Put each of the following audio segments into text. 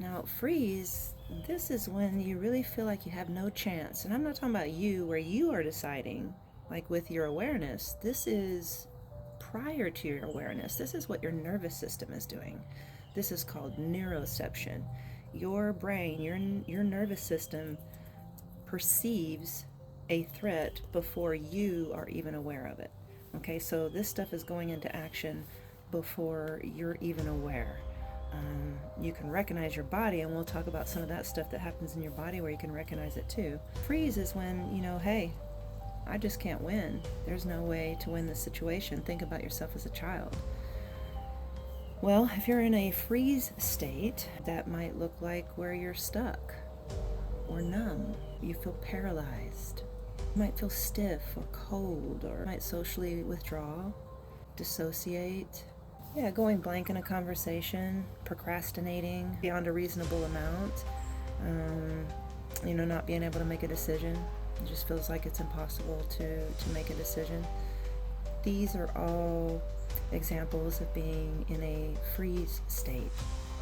Now, freeze, this is when you really feel like you have no chance. And I'm not talking about you where you are deciding, like with your awareness. This is prior to your awareness. This is what your nervous system is doing. This is called neuroception. Your brain, your nervous system perceives a threat before you are even aware of it. Okay, so this stuff is going into action before you're even aware. You can recognize your body, and we'll talk about some of that stuff that happens in your body where you can recognize it too. Freeze is when you know, hey, I just can't win. There's no way to win this situation. Think about yourself as a child. Well, if you're in a freeze state, that might look like where you're stuck or numb. You feel paralyzed. You might feel stiff or cold, or might socially withdraw, dissociate. Yeah, going blank in a conversation, procrastinating beyond a reasonable amount, not being able to make a decision. It just feels like it's impossible to make a decision. These are all examples of being in a freeze state,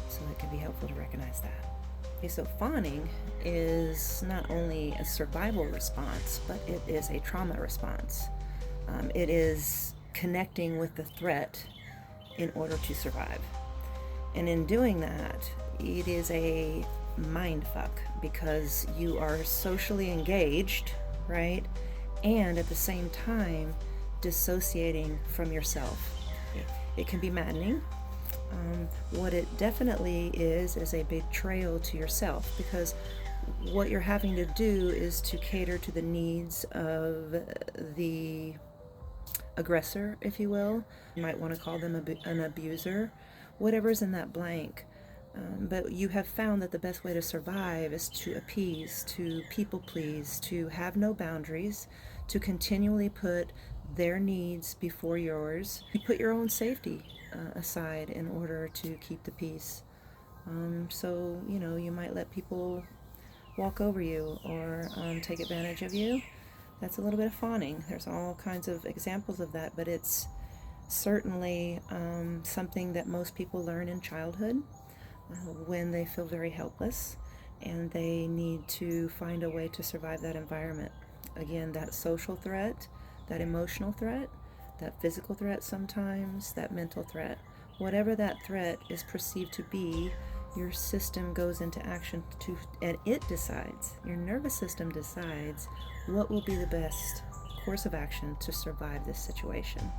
so it can be helpful to recognize that. Okay, so fawning is not only a survival response, but it is a trauma response. It is connecting with the threat in order to survive. And in doing that, it is a mind fuck because you are socially engaged, right? And at the same time, dissociating from yourself. It can be maddening. What it definitely is a betrayal to yourself, because what you're having to do is to cater to the needs of the aggressor, if you will. You might want to call them an abuser, whatever's in that blank. But you have found that the best way to survive is to appease, to people please, to have no boundaries, to continually put their needs before yours. You put your own safety aside in order to keep the peace. So, you might let people walk over you or take advantage of you. That's a little bit of fawning. There's all kinds of examples of that, but it's certainly something that most people learn in childhood when they feel very helpless and they need to find a way to survive that environment. Again, that social threat, that emotional threat, that physical threat sometimes, that mental threat. Whatever that threat is perceived to be, your system goes into action and it decides, your nervous system decides what will be the best course of action to survive this situation.